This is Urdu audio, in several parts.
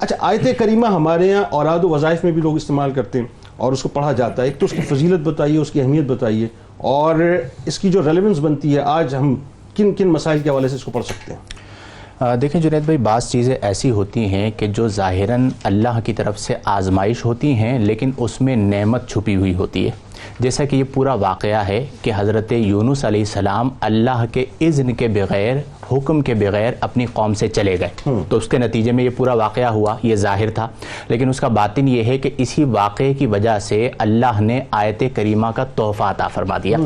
اچھا، آیت کریمہ ہمارے یہاں اوراد و وظائف میں بھی لوگ استعمال کرتے ہیں اور اس کو پڑھا جاتا ہے. ایک تو اس کی فضیلت بتائیے، اس کی اہمیت بتائیے، اور اس کی جو ریلیونس بنتی ہے آج ہم کن کن مسائل کے حوالے سے اس کو پڑھ سکتے ہیں؟ دیکھیں جنید بھائی، بعض چیزیں ایسی ہوتی ہیں کہ جو ظاہراً اللہ کی طرف سے آزمائش ہوتی ہیں لیکن اس میں نعمت چھپی ہوئی ہوتی ہے. جیسا کہ یہ پورا واقعہ ہے کہ حضرت یونس علیہ السلام اللہ کے اذن کے بغیر، حکم کے بغیر اپنی قوم سے چلے گئے، تو اس کے نتیجے میں یہ پورا واقعہ ہوا. یہ ظاہر تھا، لیکن اس کا باطن یہ ہے کہ اسی واقعے کی وجہ سے اللہ نے آیت کریمہ کا تحفہ عطا فرما دیا.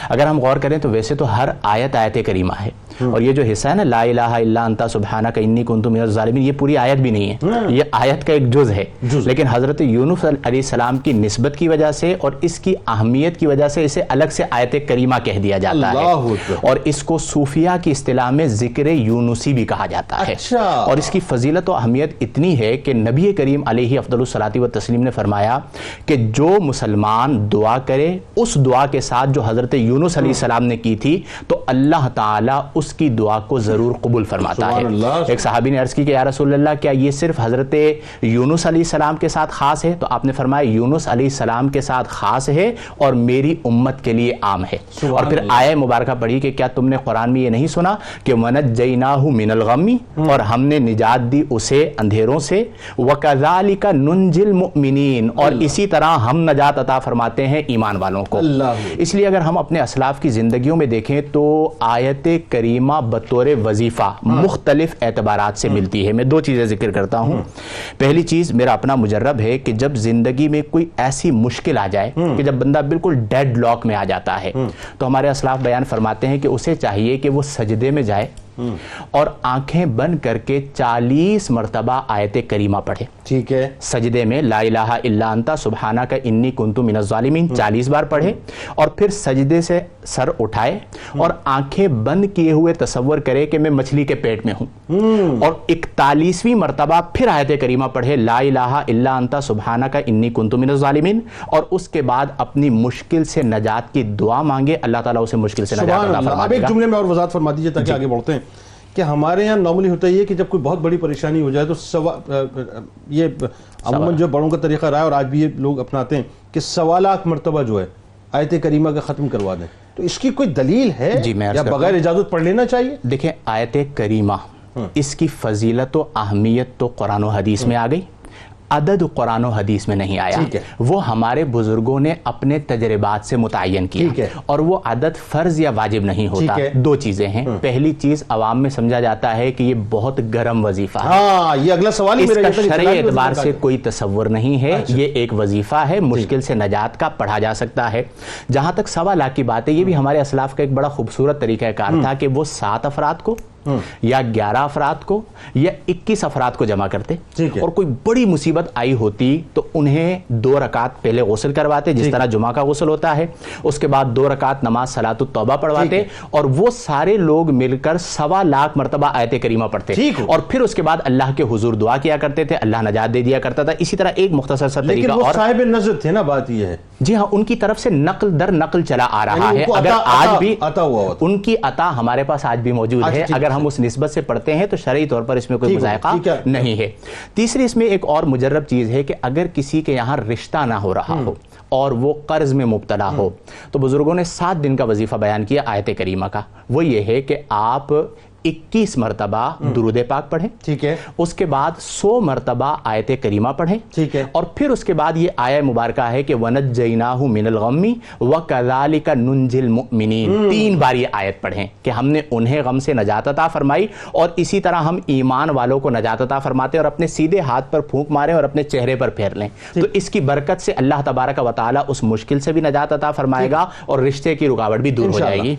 اگر ہم غور کریں تو ویسے تو ہر آیت کریمہ ہے، اور یہ جو حصہ ہے نا لا الہ الا انت سبحانک انی کنت من الظالمین، یہ پوری آیت بھی نہیں ہے، یہ آیت کا ایک جز ہے. لیکن حضرت یونس علیہ السلام کی نسبت کی وجہ سے اور اس کی اہمیت کی وجہ سے اسے الگ سے آیت کریمہ کہہ دیا جاتا ہے، اور اس کو صوفیہ کی اصطلاح میں ذکر یونسی بھی کہا جاتا ہے. اور اس کی فضیلت و اہمیت اتنی ہے کہ نبی کریم علیہ افضل الصلاۃ والتسلیم نے فرمایا کہ جو مسلمان دعا کرے اس دعا کے ساتھ جو حضرت یونس علیہ السلام نے کی تھی تو اللہ تعالیٰ اس کی دعا کو ضرور قبول فرماتا ہے. ایک صحابی نے عرض کی کہ یا رسول اللہ، کیا یہ صرف حضرت یونس علیہ السلام کے ساتھ خاص ہے؟ تو آپ نے فرمایا یونس علیہ السلام کے ساتھ خاص ہے اور میری امت کے لیے عام ہے. اور پھر آیہ مبارکہ پڑھی کہ کیا تم نے قرآن میں یہ نہیں سنا کہ وَنَجَّيْنَاهُ مِنَ الْغَمِّ، اور ہم نے نجات دی اسے اندھیروں سے، وَكَذَلِكَ نُنْجِي الْمُؤْمِنِينَ، اور اسی طرح ہم نجات عطا فرماتے ہیں ایمان والوں کو. اس لیے اگر ہم اپنے اسلاف کی زندگیوں میں دیکھیں تو آیت کریمہ بطور وظیفہ مختلف اعتبارات سے ملتی ہے. میں دو چیزیں ذکر کرتا ہوں. پہلی چیز میرا اپنا مجرب ہے کہ جب زندگی میں کوئی ایسی مشکل آ جائے کہ جب بندہ بالکل ڈیڈ لاک میں آ جاتا ہے تو ہمارے اسلاف بیان فرماتے ہیں کہ اسے چاہیے کہ وہ سجدے میں جائے اور آنکھیں بند کر کے 40 مرتبہ آیت کریمہ پڑھے. ٹھیک ہے، سجدے میں لا الہ الا انت سبحانک انی کنت من الظالمین 40 بار پڑھے، اور پھر سجدے سے سر اٹھائے اور آنکھیں بند کیے ہوئے تصور کرے کہ میں مچھلی کے پیٹ میں ہوں، اور 41ویں مرتبہ پھر آیت کریمہ پڑھے لا الہ الا انت سبحانک انی کنت من الظالمین، اور اس کے بعد اپنی مشکل سے نجات کی دعا مانگے. اللہ تعالیٰ اسے مشکل سے نجات عطا فرما دے گا. اب ایک جملے میں اور وضاحت فرما دیجیے تاکہ آگے بڑھتے ہیں کہ ہمارے یہاں نارملی ہوتا ہے کہ جب کوئی بہت بڑی پریشانی ہو جائے تو یہ عموماً جو بڑوں کا طریقہ رہا ہے اور آج بھی یہ لوگ اپناتے ہیں کہ 1.25 لاکھ مرتبہ جو ہے آیت کریمہ کا ختم کروا دیں. تو اس کی کوئی دلیل ہے یا بغیر اجازت پڑھ لینا چاہیے؟ دیکھیں، آیت کریمہ اس کی فضیلت و اہمیت تو قرآن و حدیث میں آ گئی، عدد قرآن و حدیث میں نہیں آیا. وہ ہمارے بزرگوں نے اپنے تجربات سے متعین کیا، اور وہ عدد فرض یا واجب نہیں ہوتا. دو چیزیں ہیں. پہلی چیز، عوام میں سمجھا جاتا ہے کہ یہ بہت گرم وظیفہ ہے، یہ اگلا سوال ہی اس کا شرعی اعتبار سے کوئی تصور نہیں ہے. یہ ایک وظیفہ ہے مشکل سے نجات کا، پڑھا جا سکتا ہے. جہاں تک 1.25 لاکھ کی بات ہے، یہ بھی ہمارے اسلاف کا ایک بڑا خوبصورت طریقہ کار تھا کہ وہ 7 افراد کو یا 11 افراد کو یا 21 افراد کو جمع کرتے، اور کوئی بڑی مصیبت آئی ہوتی تو انہیں 2 رکعت پہلے غسل کرواتے، جس طرح جمعہ کا غسل ہوتا ہے. اس کے بعد 2 رکعت نماز صلاۃ التوبہ پڑھواتے، اور وہ سارے لوگ مل کر 1.25 لاکھ مرتبہ آیت کریمہ پڑھتے، اور پھر اس کے بعد اللہ کے حضور دعا کیا کرتے تھے، اللہ نجات دے دیا کرتا تھا. اسی طرح ایک مختصر سا طریقہ، اور صاحب نظر تھے نا، بات یہ ہے جی ہاں، ان کی طرف سے نقل در نقل چلا آ رہا ہے. اگر آج بھی ان کی عطا ہمارے پاس آج بھی موجود ہے، اگر ہم اس نسبت سے پڑھتے ہیں تو شرعی طور پر اس میں کوئی مذائقہ نہیں ہے. تیسری اس میں ایک اور مجرب چیز ہے کہ اگر کسی کے یہاں رشتہ نہ ہو رہا ہو اور وہ قرض میں مبتلا ہو تو بزرگوں نے 7 دن کا وظیفہ بیان کیا آیت کریمہ کا. وہ یہ ہے کہ آپ 21 مرتبہ درود پاک پڑھیں، ٹھیک ہے، اس کے بعد 100 مرتبہ آیت کریمہ پڑھیں، ٹھیک ہے، اور پھر اس کے بعد یہ آیہ مبارکہ ہے کہ وَنَجَّيْنَاهُ مِنَ الْغَمِّ وَكَذَلِكَ نُنْجِي الْمُؤْمِنِينَ. 3 بار یہ آیت پڑھیں کہ ہم نے انہیں غم سے نجات عطا فرمائی، اور اسی طرح ہم ایمان والوں کو نجات عطا فرماتے ہیں، اور اپنے سیدھے ہاتھ پر پھونک ماریں اور اپنے چہرے پر پھیر لیں. تو اس کی برکت سے اللہ تبارک و تعالیٰ اس مشکل سے بھی نجات عطا فرمائے گا اور رشتے کی رکاوٹ بھی دور ہو جائے گی.